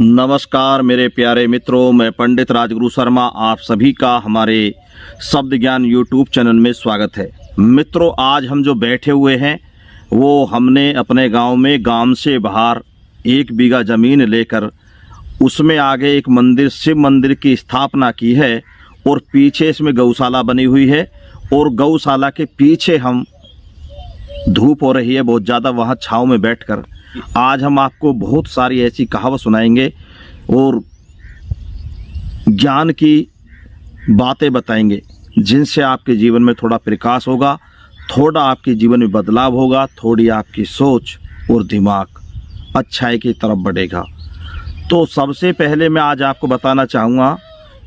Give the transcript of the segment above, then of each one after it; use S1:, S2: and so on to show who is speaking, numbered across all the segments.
S1: नमस्कार मेरे प्यारे मित्रों, मैं पंडित राजगुरु शर्मा आप सभी का हमारे शब्द ज्ञान यूट्यूब चैनल में स्वागत है। मित्रों, आज हम जो बैठे हुए हैं वो हमने अपने गांव में गांव से बाहर 1 बीघा ज़मीन लेकर उसमें आगे एक मंदिर, शिव मंदिर की स्थापना की है और पीछे इसमें गौशाला बनी हुई है और गौशाला के पीछे हम धूप हो रही है बहुत ज़्यादा, वहाँ छाँव में बैठकर आज हम आपको बहुत सारी ऐसी कहावत सुनाएंगे और ज्ञान की बातें बताएंगे जिनसे आपके जीवन में थोड़ा प्रकाश होगा, थोड़ा आपके जीवन में बदलाव होगा, थोड़ी आपकी सोच और दिमाग अच्छाई की तरफ बढ़ेगा। तो सबसे पहले मैं आज आपको बताना चाहूँगा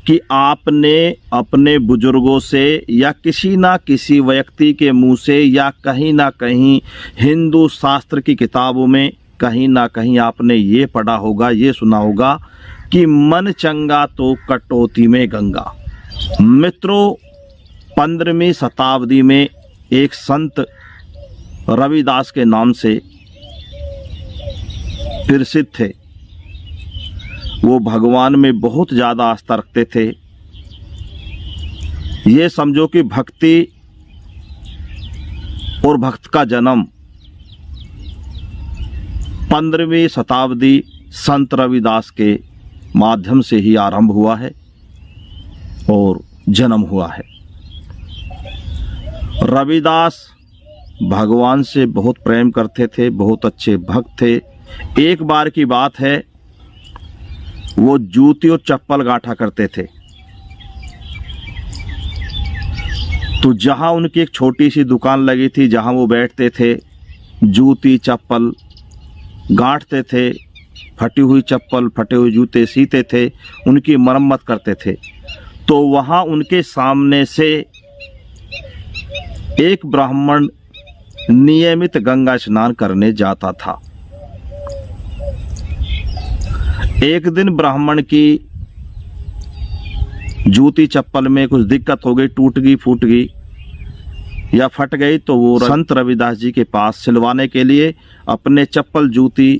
S1: कि आपने अपने बुजुर्गों से या किसी ना किसी व्यक्ति के मुंह से या कहीं ना कहीं हिंदू शास्त्र की किताबों में कहीं ना कहीं आपने ये पढ़ा होगा, ये सुना होगा कि मन चंगा तो कटौती में गंगा। मित्रों, 15वीं शताब्दी में एक संत रविदास के नाम से प्रसिद्ध थे। वो भगवान में बहुत ज़्यादा आस्था रखते थे। ये समझो कि भक्ति और भक्त का जन्म 15वीं शताब्दी संत रविदास के माध्यम से ही आरंभ हुआ है और जन्म हुआ है। रविदास भगवान से बहुत प्रेम करते थे, बहुत अच्छे भक्त थे। एक बार की बात है, वो जूती और चप्पल गांठा करते थे। तो जहां उनकी एक छोटी सी दुकान लगी थी, जहां वो बैठते थे, जूती चप्पल गांठते थे, फटी हुई चप्पल फटे हुए जूते सीते थे, उनकी मरम्मत करते थे। तो वहां उनके सामने से एक ब्राह्मण नियमित गंगा स्नान करने जाता था। एक दिन ब्राह्मण की जूती चप्पल में कुछ दिक्कत हो गई, टूट गई, फूट गई या फट गई। तो वो संत रविदास जी के पास सिलवाने के लिए, अपने चप्पल जूती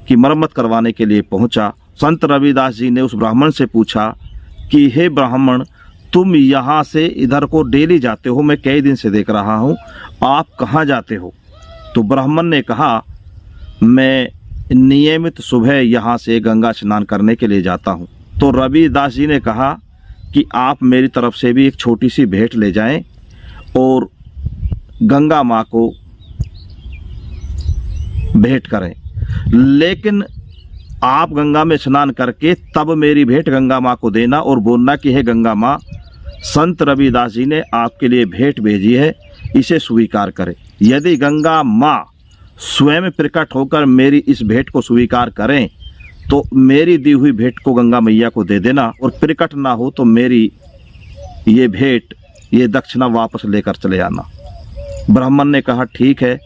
S1: की मरम्मत करवाने के लिए पहुंचा। संत रविदास जी ने उस ब्राह्मण से पूछा कि हे ब्राह्मण, तुम यहाँ से इधर को डेली जाते हो, मैं कई दिन से देख रहा हूँ, आप कहाँ जाते हो? तो ब्राह्मण ने कहा, मैं नियमित सुबह यहाँ से गंगा स्नान करने के लिए जाता हूँ। तो रविदास जी ने कहा कि आप मेरी तरफ से भी एक छोटी सी भेंट ले जाएं और गंगा माँ को भेंट करें, लेकिन आप गंगा में स्नान करके तब मेरी भेंट गंगा माँ को देना और बोलना कि हे गंगा माँ, संत रविदास जी ने आपके लिए भेंट भेजी है, इसे स्वीकार करें। यदि गंगा माँ स्वयं प्रकट होकर मेरी इस भेंट को स्वीकार करें तो मेरी दी हुई भेंट को गंगा मैया को दे देना, और प्रकट ना हो तो मेरी ये भेंट, ये दक्षिणा वापस लेकर चले आना। ब्राह्मण ने कहा ठीक है।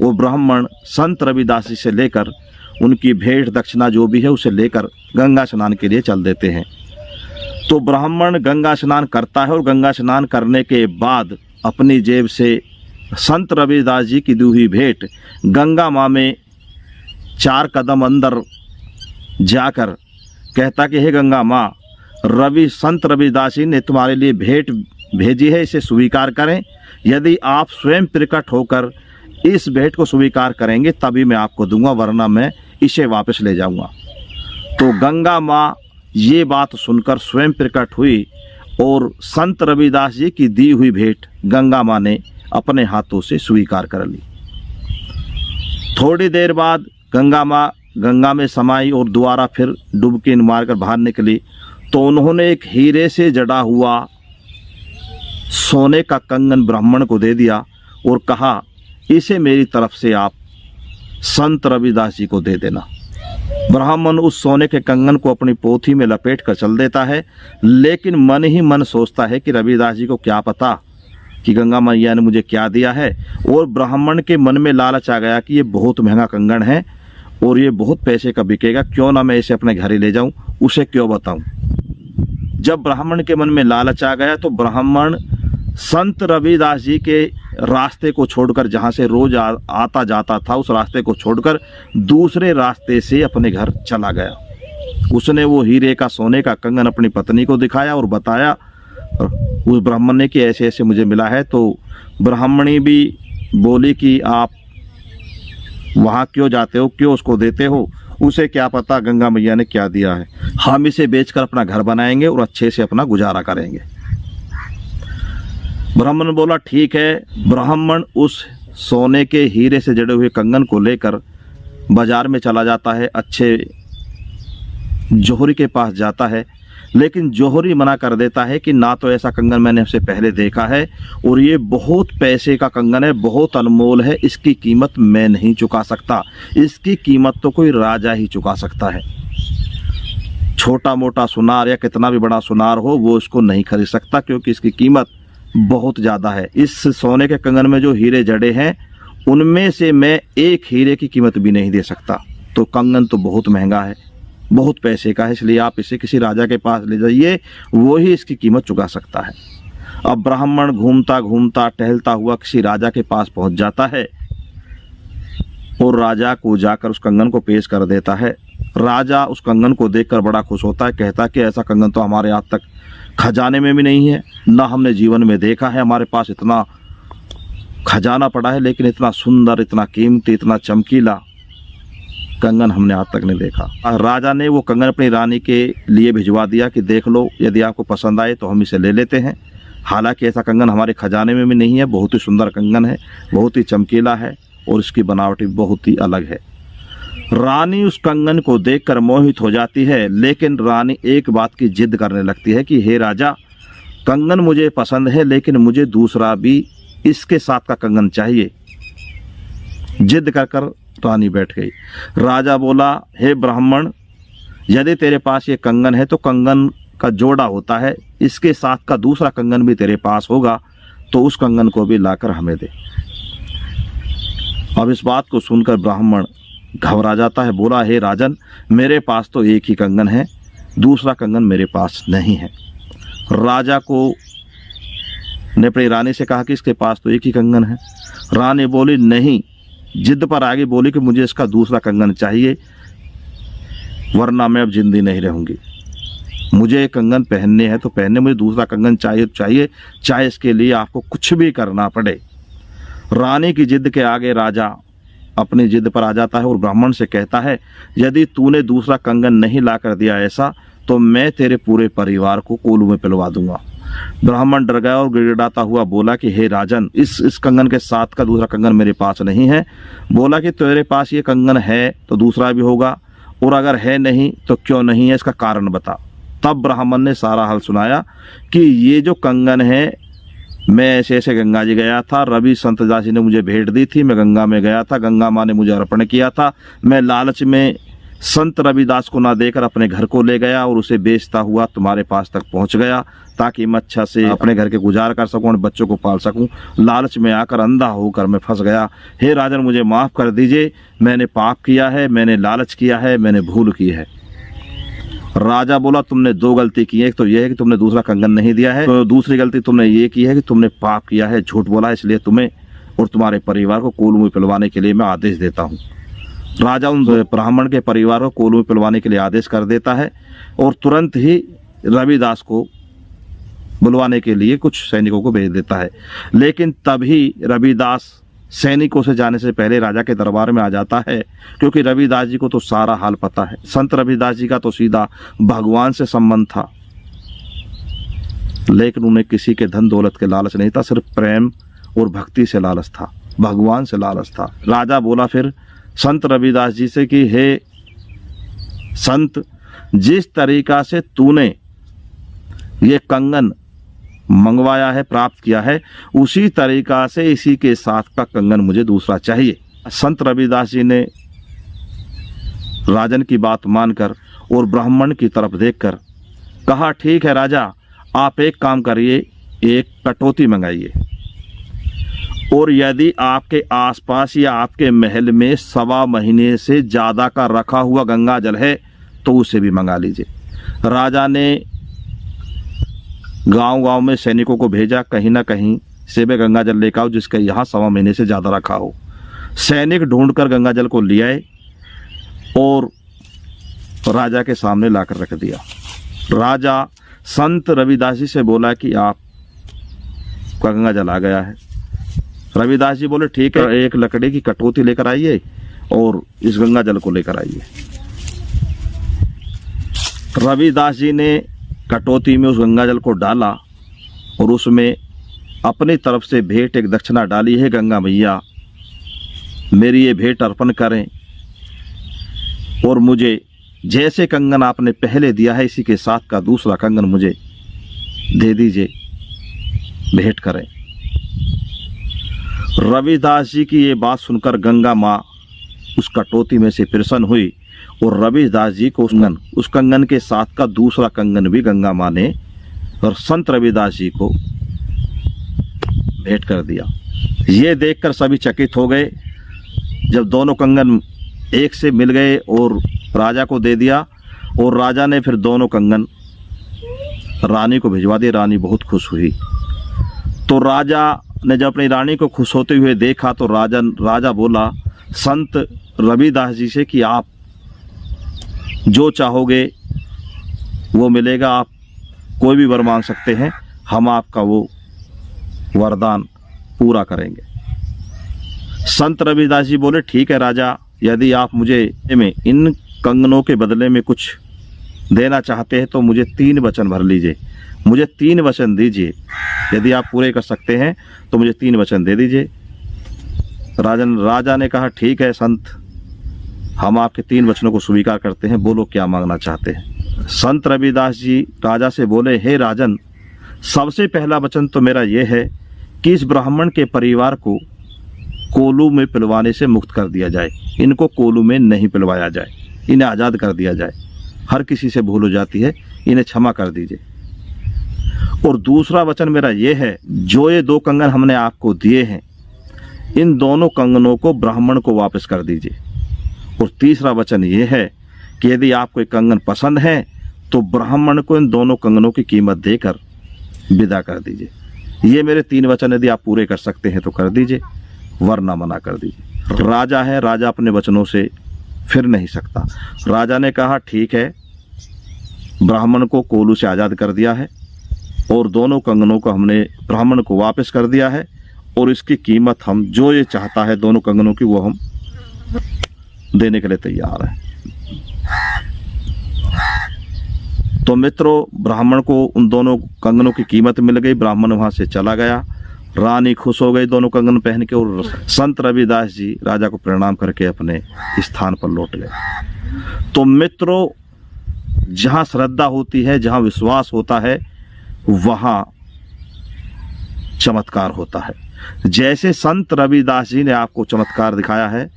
S1: वो ब्राह्मण संत रविदास जी से लेकर उनकी भेंट दक्षिणा जो भी है उसे लेकर गंगा स्नान के लिए चल देते हैं। तो ब्राह्मण गंगा स्नान करता है और गंगा स्नान करने के बाद अपनी जेब से संत रविदास जी की दी हुई भेंट गंगा माँ में 4 कदम अंदर जाकर कहता कि हे गंगा माँ, संत रविदास जी ने तुम्हारे लिए भेंट भेजी है, इसे स्वीकार करें। यदि आप स्वयं प्रकट होकर इस भेंट को स्वीकार करेंगे तभी मैं आपको दूंगा, वरना मैं इसे वापस ले जाऊंगा। तो गंगा माँ ये बात सुनकर स्वयं प्रकट हुई और संत रविदास जी की दी हुई भेंट गंगा माँ ने अपने हाथों से स्वीकार कर ली। थोड़ी देर बाद गंगा माँ गंगा में समाई और दोबारा फिर डुबकी मारकर बाहर निकली। तो उन्होंने एक हीरे से जड़ा हुआ सोने का कंगन ब्राह्मण को दे दिया और कहा, इसे मेरी तरफ से आप संत रविदास जी को दे देना। ब्राह्मण उस सोने के कंगन को अपनी पोथी में लपेट कर चल देता है, लेकिन मन ही मन सोचता है कि रविदास जी को क्या पता कि गंगा मैया ने मुझे क्या दिया है। और ब्राह्मण के मन में लालच आ गया कि ये बहुत महंगा कंगन है और ये बहुत पैसे का बिकेगा, क्यों ना मैं इसे अपने घर ही ले जाऊं, उसे क्यों बताऊं। जब ब्राह्मण के मन में लालच आ गया तो ब्राह्मण संत रविदास जी के रास्ते को छोड़कर, जहाँ से रोज आता जाता था, उस रास्ते को छोड़कर दूसरे रास्ते से अपने घर चला गया। उसने वो हीरे का सोने का कंगन अपनी पत्नी को दिखाया और बताया उस ब्राह्मण ने कि ऐसे ऐसे मुझे मिला है। तो ब्राह्मणी भी बोली कि आप वहाँ क्यों जाते हो, क्यों उसको देते हो, उसे क्या पता गंगा मैया ने क्या दिया है। हम इसे बेचकर अपना घर बनाएंगे और अच्छे से अपना गुजारा करेंगे। ब्राह्मण बोला ठीक है। ब्राह्मण उस सोने के हीरे से जड़े हुए कंगन को लेकर बाजार में चला जाता है, अच्छे जौहरी के पास जाता है, लेकिन जौहरी मना कर देता है कि ना तो ऐसा कंगन मैंने उससे पहले देखा है और ये बहुत पैसे का कंगन है, बहुत अनमोल है, इसकी कीमत मैं नहीं चुका सकता, इसकी कीमत तो कोई राजा ही चुका सकता है। छोटा मोटा सुनार या कितना भी बड़ा सुनार हो वो इसको नहीं खरीद सकता, क्योंकि इसकी कीमत बहुत ज़्यादा है। इस सोने के कंगन में जो हीरे जड़े हैं उनमें से मैं एक हीरे की कीमत भी नहीं दे सकता। तो कंगन तो बहुत महंगा है, बहुत पैसे का है, इसलिए आप इसे किसी राजा के पास ले जाइए, वो ही इसकी कीमत चुका सकता है। अब ब्राह्मण घूमता घूमता टहलता हुआ किसी राजा के पास पहुंच जाता है और राजा को जाकर उस कंगन को पेश कर देता है। राजा उस कंगन को देखकर बड़ा खुश होता है, कहता है कि ऐसा कंगन तो हमारे आज तक खजाने में भी नहीं है, ना हमने जीवन में देखा है। हमारे पास इतना खजाना पड़ा है, लेकिन इतना सुंदर, इतना कीमती, इतना चमकीला कंगन हमने आज तक नहीं देखा। राजा ने वो कंगन अपनी रानी के लिए भिजवा दिया कि देख लो, यदि आपको पसंद आए तो हम इसे ले लेते हैं। हालांकि ऐसा कंगन हमारे खजाने में भी नहीं है, बहुत ही सुंदर कंगन है, बहुत ही चमकीला है और इसकी बनावट बहुत ही अलग है। रानी उस कंगन को देखकर मोहित हो जाती है, लेकिन रानी एक बात की जिद करने लगती है कि हे राजा, कंगन मुझे पसंद है, लेकिन मुझे दूसरा भी इसके साथ का कंगन चाहिए। जिद कर रानी बैठ गई। राजा बोला, हे ब्राह्मण, यदि तेरे पास ये कंगन है तो कंगन का जोड़ा होता है, इसके साथ का दूसरा कंगन भी तेरे पास होगा, तो उस कंगन को भी लाकर हमें दे। अब इस बात को सुनकर ब्राह्मण घबरा जाता है, बोला, हे राजन, मेरे पास तो एक ही कंगन है, दूसरा कंगन मेरे पास नहीं है। राजा को ने अपनी रानी से कहा कि इसके पास तो एक ही कंगन है। रानी बोली नहीं, जिद पर आगे बोली कि मुझे इसका दूसरा कंगन चाहिए, वरना मैं अब जिंदी नहीं रहूंगी। मुझे एक कंगन पहनने हैं तो पहनने, मुझे दूसरा कंगन चाहिए चाहिए, चाहे इसके लिए आपको कुछ भी करना पड़े। रानी की जिद के आगे राजा अपनी जिद पर आ जाता है और ब्राह्मण से कहता है, यदि तूने दूसरा कंगन नहीं ला कर दिया ऐसा, तो मैं तेरे पूरे परिवार को कोलू में पिलवा दूंगा। ब्राह्मण डर गया और गिड़गिड़ाता हुआ बोला कि हे राजन, इस कंगन के साथ का दूसरा कंगन मेरे पास नहीं है। बोला कि तेरे पास ये कंगन है तो दूसरा भी होगा, और अगर है नहीं तो क्यों नहीं है, इसका कारण बता। तब ब्राह्मण ने सारा हाल सुनाया कि ये जो कंगन है, मैं ऐसे ऐसे गंगा जी गया था, रवि संत दास जी ने मुझे भेंट दी थी, मैं गंगा में गया था, गंगा माँ ने मुझे अर्पण किया था, मैं लालच में संत रविदास को ना देकर अपने घर को ले गया और उसे बेचता हुआ तुम्हारे पास तक पहुंच गया, ताकि मैं अच्छा से अपने घर के गुजार कर सकूं और बच्चों को पाल सकूं। लालच में आकर अंधा होकर मैं फंस गया। हे राजन, मुझे माफ कर दीजिए, मैंने पाप किया है, मैंने लालच किया है, मैंने भूल की है। राजा बोला, तुमने दो गलती की है, एक तो यह है कि तुमने दूसरा कंगन नहीं दिया है, तो दूसरी गलती तुमने ये की है कि तुमने पाप किया है, झूठ बोला, इसलिए तुम्हें और तुम्हारे परिवार को कोलू में पिलवाने के लिए मैं आदेश देता हूँ। राजा उन ब्राह्मण के परिवार को कोलू में पिलवाने के लिए आदेश कर देता है और तुरंत ही रविदास को बुलवाने के लिए कुछ सैनिकों को भेज देता है। लेकिन तभी रविदास सैनिकों से जाने से पहले राजा के दरबार में आ जाता है, क्योंकि रविदास जी को तो सारा हाल पता है। संत रविदास जी का तो सीधा भगवान से संबंध था, लेकिन उन्हें किसी के धन दौलत के लालच नहीं था, सिर्फ प्रेम और भक्ति से लालच था, भगवान से लालच था। राजा बोला फिर संत रविदास जी से कि हे संत, जिस तरीका से तूने ये कंगन मंगवाया है, प्राप्त किया है, उसी तरीका से इसी के साथ का कंगन मुझे दूसरा चाहिए। संत रविदास जी ने राजन की बात मानकर और ब्राह्मण की तरफ देखकर कहा, ठीक है राजा, आप एक काम करिए, एक कटौती मंगाइए, और यदि आपके आसपास या आपके महल में 1.25 महीने से ज्यादा का रखा हुआ गंगा जल है तो उसे भी मंगा लीजिए। राजा ने गांव-गांव में सैनिकों को भेजा, कहीं ना कहीं से भी गंगा जल लेकर आओ जिसका यहाँ 1.25 महीने से ज्यादा रखा हो। सैनिक ढूंढकर गंगा जल को ले आए और राजा के सामने लाकर रख दिया। राजा संत रविदास जी से बोला कि आपका गंगा जल आ गया है। रविदास जी बोले ठीक है, एक लकड़ी की कटोती लेकर आइए और इस गंगा जल को लेकर आइए। रविदास जी ने कटोती में उस गंगा जल को डाला और उसमें अपनी तरफ से भेंट एक दक्षिणा डाली है, गंगा मैया मेरी ये भेंट अर्पण करें और मुझे जैसे कंगन आपने पहले दिया है इसी के साथ का दूसरा कंगन मुझे दे दीजिए, भेंट करें। रविदास जी की ये बात सुनकर गंगा माँ उस कटोती में से प्रसन्न हुई और रविदास जी को उस कंगन के साथ का दूसरा कंगन भी गंगा माँ ने और संत रविदास जी को भेंट कर दिया। ये देखकर सभी चकित हो गए। जब दोनों कंगन एक से मिल गए और राजा को दे दिया और राजा ने फिर दोनों कंगन रानी को भिजवा दिए। रानी बहुत खुश हुई। तो राजा ने जब अपनी रानी को खुश होते हुए देखा तो राजा बोला संत रविदास जी से कि आप जो चाहोगे वो मिलेगा, आप कोई भी वर मांग सकते हैं, हम आपका वो वरदान पूरा करेंगे। संत रविदास जी बोले ठीक है राजा, यदि आप मुझे इन कंगनों के बदले में कुछ देना चाहते हैं तो मुझे 3 वचन भर लीजिए, मुझे 3 वचन दीजिए। यदि आप पूरे कर सकते हैं तो मुझे 3 वचन दे दीजिए। राजा ने कहा ठीक है संत, हम आपके 3 वचनों को स्वीकार करते हैं, बोलो क्या मांगना चाहते हैं। संत रविदास जी राजा से बोले हे राजन, सबसे पहला वचन तो मेरा यह है कि इस ब्राह्मण के परिवार को कोलू में पिलवाने से मुक्त कर दिया जाए, इनको कोलू में नहीं पिलवाया जाए, इन्हें आज़ाद कर दिया जाए। हर किसी से भूल हो जाती है, इन्हें क्षमा कर दीजिए। और दूसरा वचन मेरा यह है, जो ये 2 कंगन हमने आपको दिए हैं इन दोनों कंगनों को ब्राह्मण को वापस कर दीजिए। और तीसरा वचन यह है कि यदि आपको एक कंगन पसंद है तो ब्राह्मण को इन दोनों कंगनों की कीमत देकर विदा कर दीजिए। ये मेरे 3 वचन यदि आप पूरे कर सकते हैं तो कर दीजिए, वरना मना कर दीजिए। राजा है, राजा अपने वचनों से फिर नहीं सकता। राजा ने कहा ठीक है, ब्राह्मण को कोलू से आज़ाद कर दिया है और दोनों कंगनों को हमने ब्राह्मण को वापस कर दिया है और इसकी कीमत हम जो ये चाहता है दोनों कंगनों की वो हम देने के लिए तैयार हैं। तो मित्रों, ब्राह्मण को उन दोनों कंगनों की कीमत मिल गई, ब्राह्मण वहां से चला गया। रानी खुश हो गई दोनों कंगन पहन के और संत रविदास जी राजा को प्रणाम करके अपने स्थान पर लौट गए। तो मित्रों, जहां श्रद्धा होती है, जहां विश्वास होता है, वहां चमत्कार होता है। जैसे संत रविदास जी ने आपको चमत्कार दिखाया है,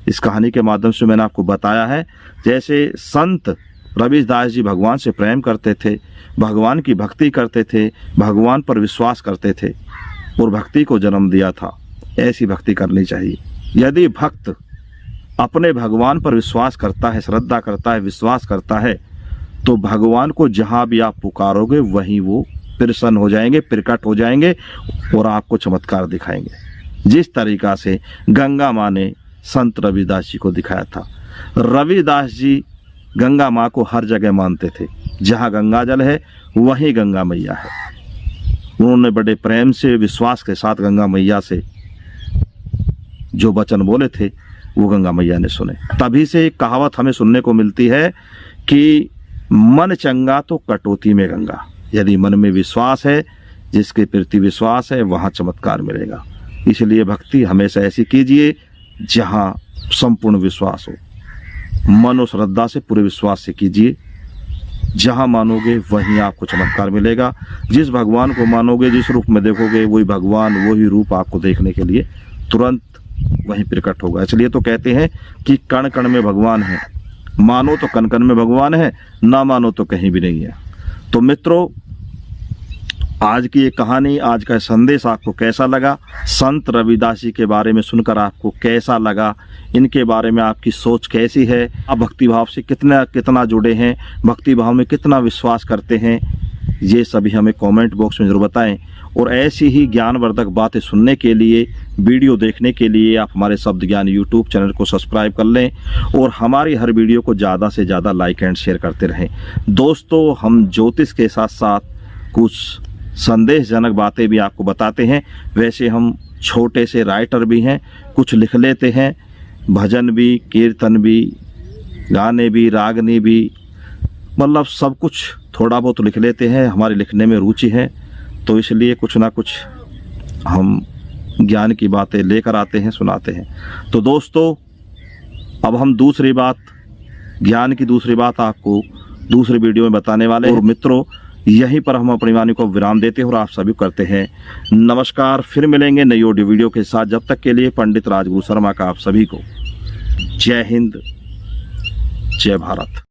S1: इस कहानी के माध्यम से मैंने आपको बताया है। जैसे संत रविदास जी भगवान से प्रेम करते थे, भगवान की भक्ति करते थे, भगवान पर विश्वास करते थे और भक्ति को जन्म दिया था, ऐसी भक्ति करनी चाहिए। यदि भक्त अपने भगवान पर विश्वास करता है, श्रद्धा करता है, विश्वास करता है, तो भगवान को जहां भी आप पुकारोगे वहीं वो प्रसन्न हो जाएंगे, प्रकट हो जाएंगे और आपको चमत्कार दिखाएंगे। जिस तरीका से गंगा माँ ने संत रविदास जी को दिखाया था। रविदास जी गंगा माँ को हर जगह मानते थे, जहाँ गंगा जल है वहीं गंगा मैया है। उन्होंने बड़े प्रेम से, विश्वास के साथ गंगा मैया से जो वचन बोले थे वो गंगा मैया ने सुने। तभी से एक कहावत हमें सुनने को मिलती है कि मन चंगा तो कटौती में गंगा। यदि मन में विश्वास है, जिसके प्रति विश्वास है, वहाँ चमत्कार मिलेगा। इसलिए भक्ति हमेशा ऐसी कीजिए जहाँ संपूर्ण विश्वास हो। मन और श्रद्धा से, पूरे विश्वास से कीजिए। जहाँ मानोगे वहीं आपको चमत्कार मिलेगा। जिस भगवान को मानोगे, जिस रूप में देखोगे, वही भगवान, वही रूप आपको देखने के लिए तुरंत वहीं प्रकट होगा। इसलिए तो कहते हैं कि कण कण में भगवान है, मानो तो कण कण में भगवान है, ना मानो तो कहीं भी नहीं है। तो मित्रों, आज की ये कहानी, आज का संदेश आपको कैसा लगा? संत रविदास जी के बारे में सुनकर आपको कैसा लगा? इनके बारे में आपकी सोच कैसी है? आप भक्ति भाव से कितना जुड़े हैं? भक्ति भाव में कितना विश्वास करते हैं? ये सभी हमें कमेंट बॉक्स में ज़रूर बताएं। और ऐसी ही ज्ञानवर्धक बातें सुनने के लिए, वीडियो देखने के लिए आप हमारे शब्द ज्ञान यूट्यूब चैनल को सब्सक्राइब कर लें और हमारी हर वीडियो को ज़्यादा से ज़्यादा लाइक एंड शेयर करते रहें। दोस्तों, हम ज्योतिष के साथ साथ कुछ संदेशजनक बातें भी आपको बताते हैं। वैसे हम छोटे से राइटर भी हैं, कुछ लिख लेते हैं, भजन भी, कीर्तन भी, गाने भी, रागनी भी, मतलब सब कुछ थोड़ा बहुत लिख लेते हैं। हमारे लिखने में रुचि है, तो इसलिए कुछ ना कुछ हम ज्ञान की बातें लेकर आते हैं, सुनाते हैं। तो दोस्तों, अब हम दूसरी बात, ज्ञान की दूसरी बात आपको दूसरे वीडियो में बताने वाले हैं। और मित्रों, यहीं पर हम अपनी वाणी को विराम देते हैं और आप सभी करते हैं नमस्कार। फिर मिलेंगे नई ऑडियो वीडियो के साथ। जब तक के लिए पंडित राजगुरु शर्मा का आप सभी को जय हिंद, जय भारत।